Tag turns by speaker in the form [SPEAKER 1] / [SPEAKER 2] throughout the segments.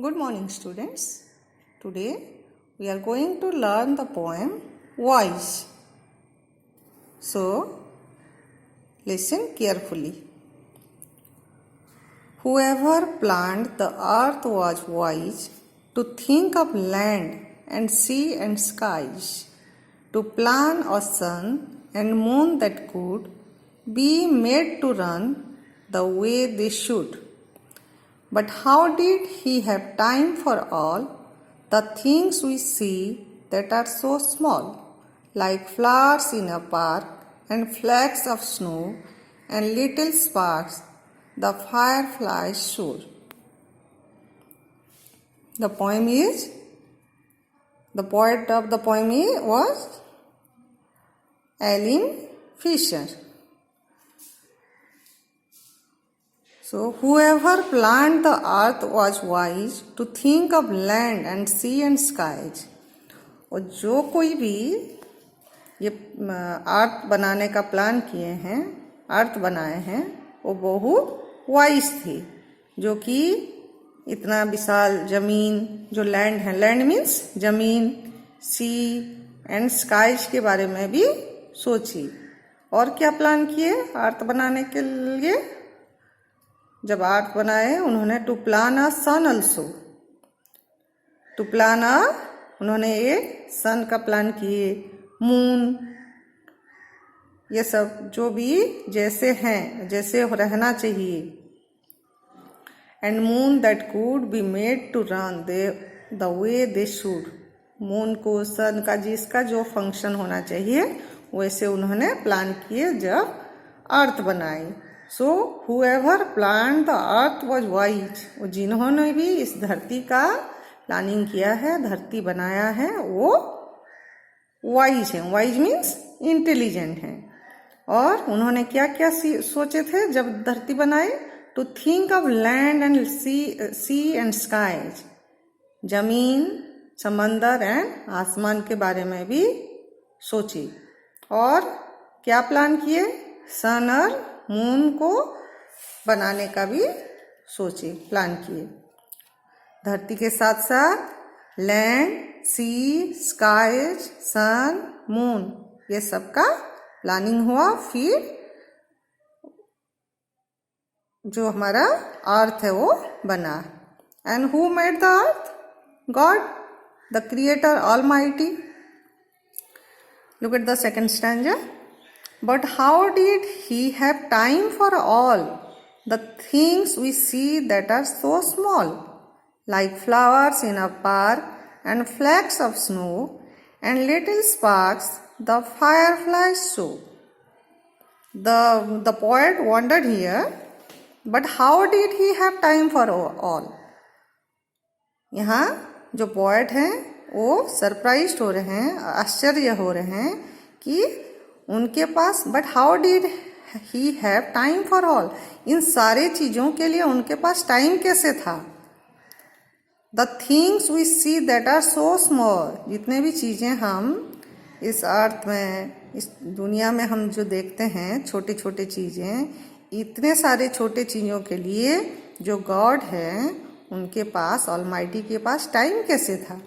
[SPEAKER 1] Good morning, students. Today we are going to learn the poem Wise. So, listen carefully. Whoever planned the earth was wise to think of land and sea and skies, to plan a sun and moon that could be made to run the way they should. But how did he have time for all the things we see that are so small, like flowers in a park and flakes of snow and little sparks the fireflies show? The poet of the poem was Alan Fisher. So, whoever planned the earth was wise to think of land and sea and skies. और जो कोई भी ये अर्थ बनाने का plan किए हैं, अर्थ बनाए हैं, वो बहुत वाइज थे, जो कि इतना विशाल जमीन, जो लैंड है, लैंड मीन्स जमीन, सी एंड स्काइज के बारे में भी सोची। और क्या प्लान किए अर्थ बनाने के लिए? जब अर्थ बनाए उन्होंने to plan a sun also, to plan a, उन्होंने एक सन का प्लान किए, मून, ये सब जो भी जैसे हैं, जैसे रहना चाहिए, and moon that could be made to run the way they should, moon को, सन का, जिसका जो फंक्शन होना चाहिए वैसे उन्होंने प्लान किए जब अर्थ बनाई। So however plan the earth was wise, जिन्होंने भी इस धरती का प्लानिंग किया है, धरती बनाया है, वो वाइज है। वाइज मीन्स इंटेलिजेंट है। और उन्होंने क्या क्या सोचे थे जब धरती बनाई? To think of land and sea and skies, जमीन, समंदर एंड आसमान के बारे में भी सोची। और क्या प्लान किए? सन और मून को बनाने का भी सोचे, प्लान किए। धरती के साथ साथ लैंड, सी, स्काईज, सन, मून, ये सब का प्लानिंग हुआ। फिर जो हमारा अर्थ है वो बना। And who made the earth? God, the creator almighty. Look at the second stanza. But how did he have time for all the things we see that are so small, like flowers in a park and flakes of snow and little sparks the fireflies show? The poet wondered here, but how did he have time for all? यहाँ जो poet हैं वो surprised हो रहे हैं, आश्चर्य हो रहे हैं कि उनके पास, but how did he have time for all, इन सारे चीज़ों के लिए उनके पास टाइम कैसे था? The things we see that are so small, जितने भी चीज़ें हम इस अर्थ में, इस दुनिया में हम जो देखते हैं, छोटे छोटे चीज़ें, इतने सारे छोटे चीज़ों के लिए जो गॉड है उनके पास, ऑलमाइटी के पास टाइम कैसे था?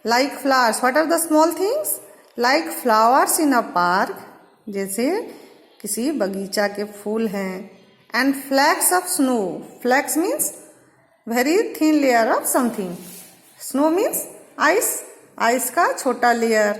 [SPEAKER 1] Like flowers, what are the small things? Like flowers in a park, जैसे किसी बगीचा के फूल हैं, and flakes of snow, flakes means very thin layer of something, snow means ice, ice का छोटा लेयर,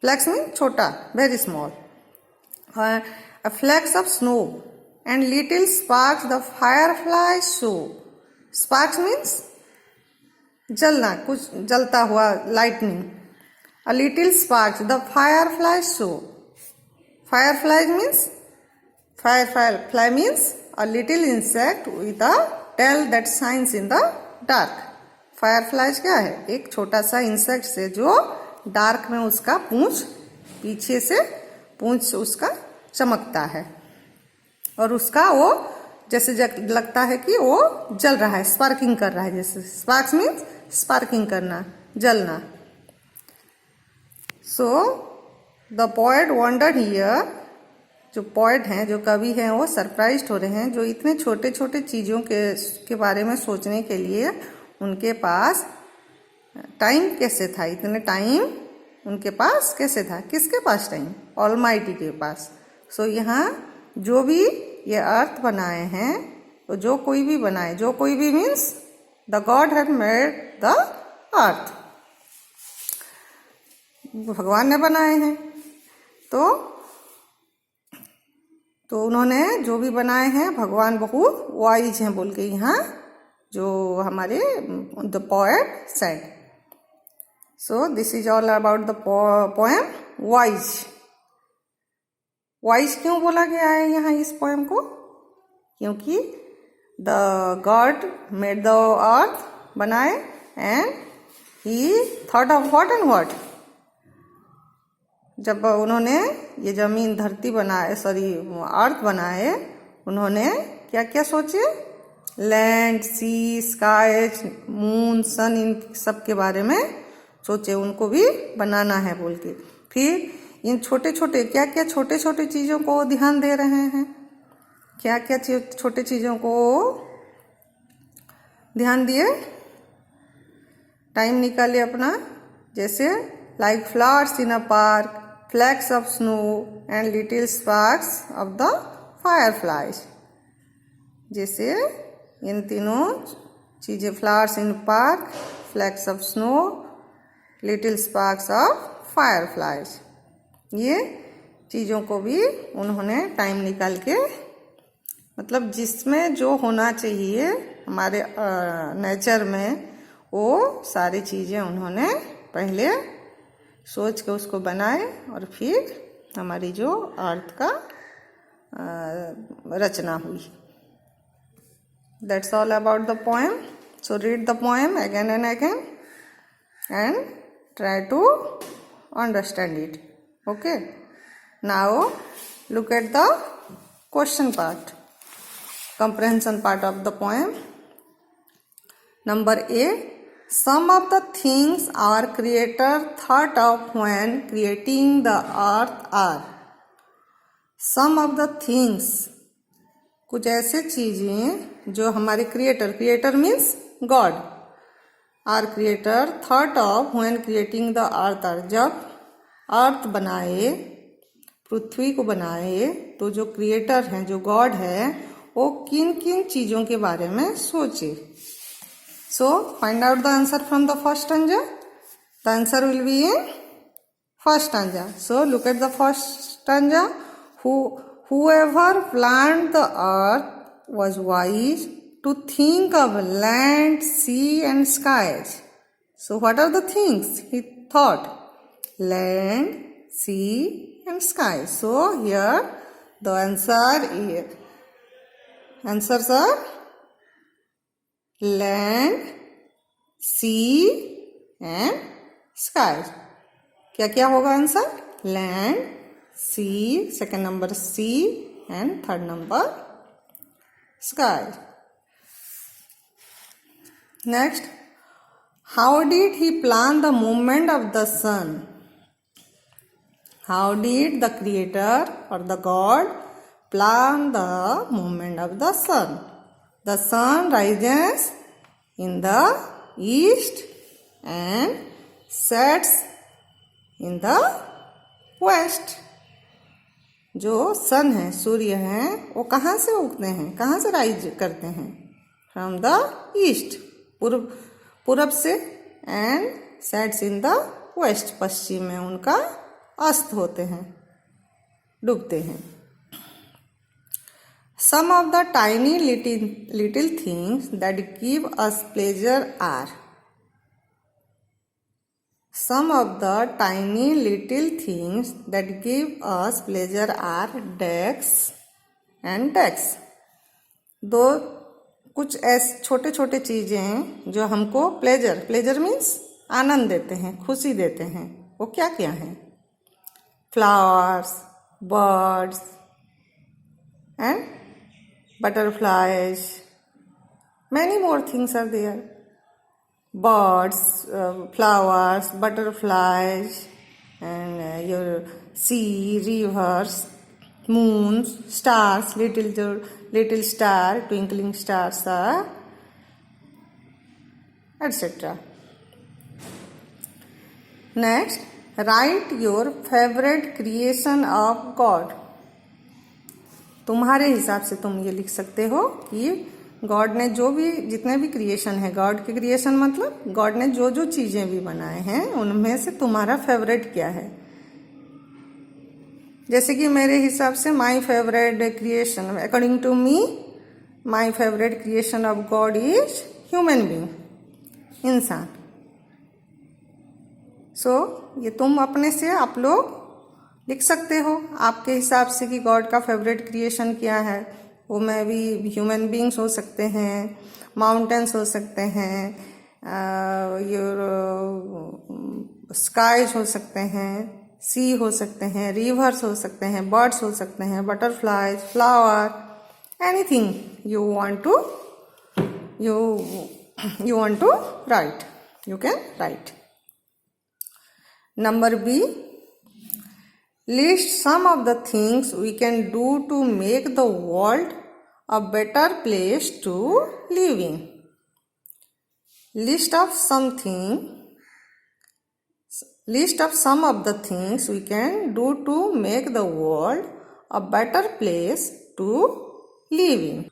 [SPEAKER 1] फ्लैक्स मीन्स छोटा, very small, flakes of snow and little sparks the firefly show. Sparks means जलना, कुछ जलता हुआ, lightning. A little sparks the fireflies show. Fireflies means, firefly means a little insect with a tail that shines in the dark. Fireflies क्या है? एक छोटा सा insect से जो डार्क में उसका पूंछ, पीछे से पूंछ उसका चमकता है, और उसका वो जैसे लगता है कि वो जल रहा है, स्पार्किंग कर रहा है, जैसे स्पार्क्स मीन्स स्पार्किंग करना, जलना। So the poet wondered here, जो पोएट हैं, जो कवि हैं, वो सरप्राइज्ड हो रहे हैं, जो इतने छोटे छोटे चीज़ों के बारे में सोचने के लिए उनके पास टाइम कैसे था, इतने टाइम उनके पास कैसे था, किसके पास टाइम, ऑलमाइटी के पास। सो यहाँ जो भी ये अर्थ बनाए हैं, तो जो कोई भी बनाए, जो कोई भी means the God had made the अर्थ, भगवान ने बनाए हैं। तो उन्होंने जो भी बनाए हैं, भगवान बहुत वाइज हैं बोल के यहाँ जो हमारे the poet said. So this is all about the poem wise. Wise क्यों बोला गया है यहाँ इस पोएम को, क्योंकि the god made the earth बनाए and he thought of what and what. जब उन्होंने ये जमीन धरती बनाए, सॉरी अर्थ बनाए, उन्होंने क्या क्या सोचे, लैंड, सी, स्काई, मून, सन, इन सब के बारे में सोचे, उनको भी बनाना है बोल के। फिर इन छोटे छोटे क्या क्या छोटे छोटे चीज़ों को ध्यान दे रहे हैं, क्या क्या छोटे चीज़ों को ध्यान दिए, टाइम निकाले अपना, जैसे like flowers in a park, flakes of snow and little sparks of the fireflies. जैसे इन तीनों चीज़ें, flowers in park, flakes of snow, little sparks of fireflies, ये चीज़ों को भी उन्होंने टाइम निकाल के, मतलब जिसमें जो होना चाहिए हमारे नेचर में, वो सारी चीज़ें उन्होंने पहले सोच के उसको बनाए और फिर हमारी जो अर्थ का रचना हुई। That's all about the poem. So read the poem again and again and try to understand it. Okay. Now look at the question part, comprehension part of the poem. Number A. Some of the things our creator thought of when creating the earth are. Some of the things, कुछ ऐसे चीज़ें जो हमारे creator means God, are creator thought of when creating the earth are, जब earth बनाए, पृथ्वी को बनाए, तो जो क्रिएटर हैं, जो गॉड है, वो किन किन चीज़ों के बारे में सोचे। So find out the answer from the first stanza. The answer will be in first stanza. So look at the first stanza. Whoever planned the earth was wise to think of land, sea and skies. So what are the things he thought? Land, sea and sky. So here the answers are land, sea and skies. क्या क्या होगा answer? Land, sea, second number sea and third number sky. Next, how did he plan the movement of the sun? How did the creator और the god plan the movement of the sun? The sun rises in the east and sets in the west. जो sun है, सूर्य हैं, वो कहाँ से उगते हैं, कहाँ से राइज करते हैं? फ्रॉम द ईस्ट, पूर्व से, and sets in the west, पश्चिम में उनका अस्त होते हैं, डूबते हैं। Some of the tiny little things that give us pleasure are. Some of the tiny little things that give us pleasure are ducks and ducks. दो कुछ ऐसे छोटे छोटे चीज़ें हैं जो हमको प्लेजर मीन्स आनंद देते हैं, खुशी देते हैं। वो क्या क्या हैं? Flowers, birds and butterflies, many more things are there. Birds, flowers, butterflies, and your sea, rivers, moons, stars, little star, twinkling stars are etc. Next, write your favorite creation of God. तुम्हारे हिसाब से तुम ये लिख सकते हो कि God ने जो भी जितने भी क्रिएशन है, गॉड के क्रिएशन मतलब गॉड ने जो जो चीजें भी बनाए हैं उनमें से तुम्हारा फेवरेट क्या है। जैसे कि मेरे हिसाब से my favourite creation, according to me, my favourite creation of God is human being, इंसान। सो ये तुम अपने से आप लोग लिख सकते हो आपके हिसाब से कि गॉड का फेवरेट क्रिएशन क्या है। वो में भी ह्यूमन बीइंग्स हो सकते हैं, माउंटेन्स हो सकते हैं, स्काईज हो सकते हैं, सी हो सकते हैं, रिवर्स हो सकते हैं, बर्ड्स हो सकते हैं, butterflies, flower, anything you want to write, you can write. Number B, list some of the things we can do to make the world a better place to live in. List of some of the things we can do to make the world a better place to live in.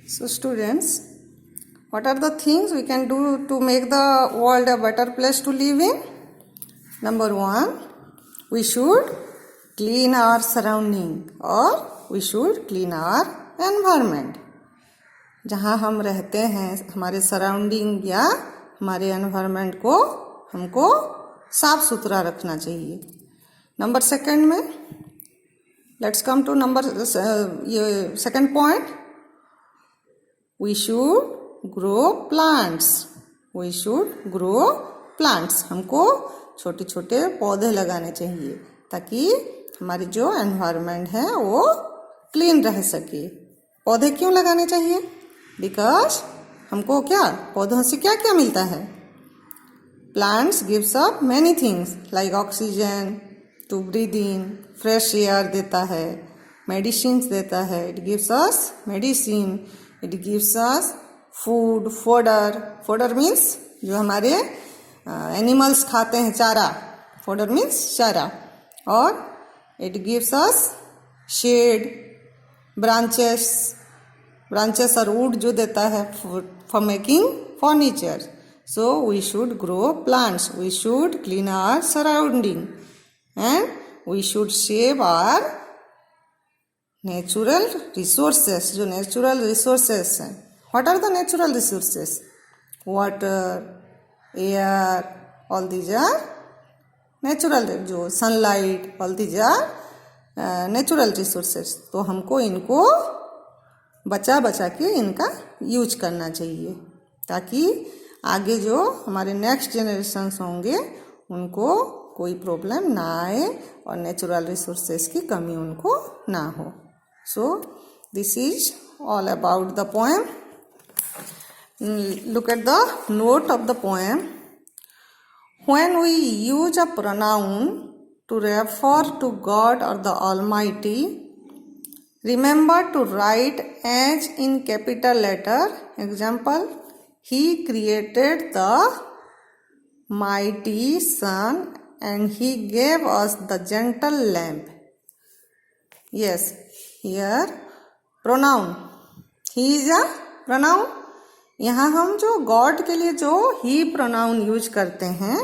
[SPEAKER 1] So students, what are the things we can do to make the world a better place to live in? Number 1, we should clean our surrounding, or we should clean our environment. जहाँ हम रहते हैं, हमारे surrounding या हमारे environment को हमको साफ सुथरा रखना चाहिए। नंबर 2 में, let's come to number second point, we should grow plants. We should grow plants, हमको छोटे छोटे पौधे लगाने चाहिए ताकि हमारी जो एनवायरनमेंट है वो क्लीन रह सके। पौधे क्यों लगाने चाहिए? बिकॉज हमको क्या, पौधों से क्या क्या मिलता है? Plants gives up many things like oxygen to breathe in, fresh air देता है, मेडिसिन देता है, it gives us medicine, it gives us food, fodder. Fodder means जो हमारे एनिमल्स खाते हैं, चारा। फोडर मीन्स चारा। और it gives us shade, branches और वुड जो देता है for making furniture. So we should grow plants, we should clean our surrounding and we should save our natural resources. जो नेचुरल रिसोर्सेस हैं, what are the natural resources? Water, air, all these are natural. जो sunlight, all these are natural resources. तो हमको इनको बचा बचा के इनका यूज करना चाहिए ताकि आगे जो हमारे नेक्स्ट जनरेशन्स होंगे उनको कोई प्रॉब्लम ना आए और नेचुरल रिसोर्सेस की कमी उनको ना हो। सो this is all about the poem. Look at the note of the poem. When we use a pronoun to refer to God or the Almighty, remember to write as in capital letter. Example, He created the mighty sun and He gave us the gentle lamp. Yes, here pronoun. He is a pronoun. यहाँ हम जो God के लिए जो ही pronoun use करते हैं,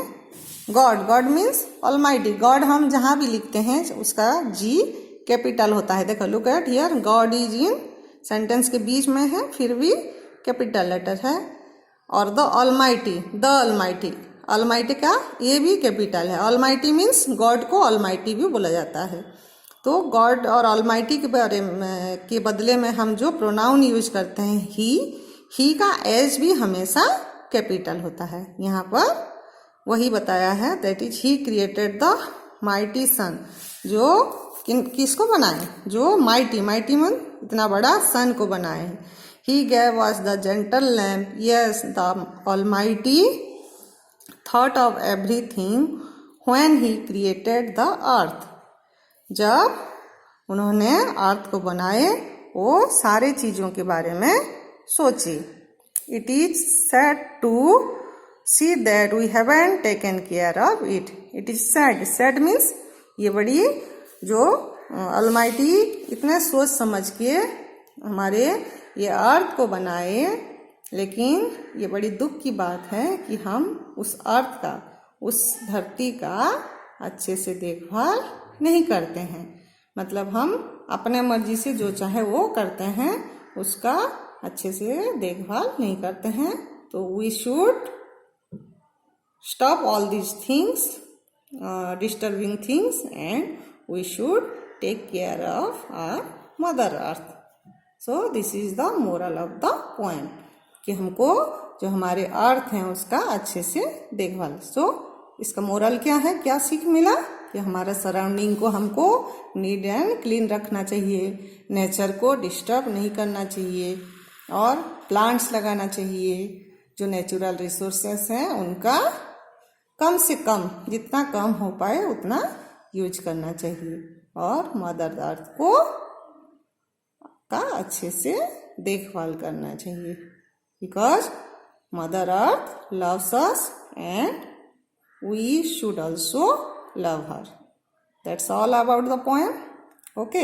[SPEAKER 1] God means almighty. God हम जहाँ भी लिखते हैं उसका जी कैपिटल होता है। देखो, look at here, God is in sentence के बीच में है, फिर भी कैपिटल लेटर है। और द ऑलमाइटी का ये भी कैपिटल है। ऑलमाइटी मीन्स गॉड को ऑलमाइटी भी बोला जाता है। तो गॉड और ऑलमाइटी के बदले में हम जो प्रोनाउन यूज करते हैं, ही का एज भी हमेशा कैपिटल होता है। यहाँ पर वही बताया है, that is he created the mighty sun. जो किसको बनाए? जो माइटी मन इतना बड़ा सन को बनाए। He gave us the gentle lamp. Yes, the almighty thought of everything when he created the earth. जब उन्होंने अर्थ को बनाए वो सारे चीजों के बारे में सोची। it is sad to see that we haven't taken care of it. It is sad. Sad means ये बड़ी जो अलमाइटी इतने सोच समझ के हमारे ये अर्थ को बनाए, लेकिन ये बड़ी दुख की बात है कि हम उस अर्थ का, उस धरती का अच्छे से देखभाल नहीं करते हैं। मतलब हम अपने मर्जी से जो चाहे वो करते हैं, उसका अच्छे से देखभाल नहीं करते हैं। तो we should stop all these things, disturbing things, and we should take care of our mother earth. So this is the moral of the poem कि हमको जो हमारे अर्थ हैं उसका अच्छे से देखभाल। सो इसका मोरल क्या है, क्या सीख मिला कि हमारा सराउंडिंग को हमको नीट एंड क्लीन रखना चाहिए, नेचर को डिस्टर्ब नहीं करना चाहिए, और प्लांट्स लगाना चाहिए। जो नेचुरल रिसोर्सेस हैं उनका कम से कम, जितना कम हो पाए उतना यूज करना चाहिए, और मदर अर्थ को का अच्छे से देखभाल करना चाहिए, because mother earth loves us and we should also love her. That's all about the poem. Okay,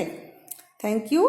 [SPEAKER 1] thank you.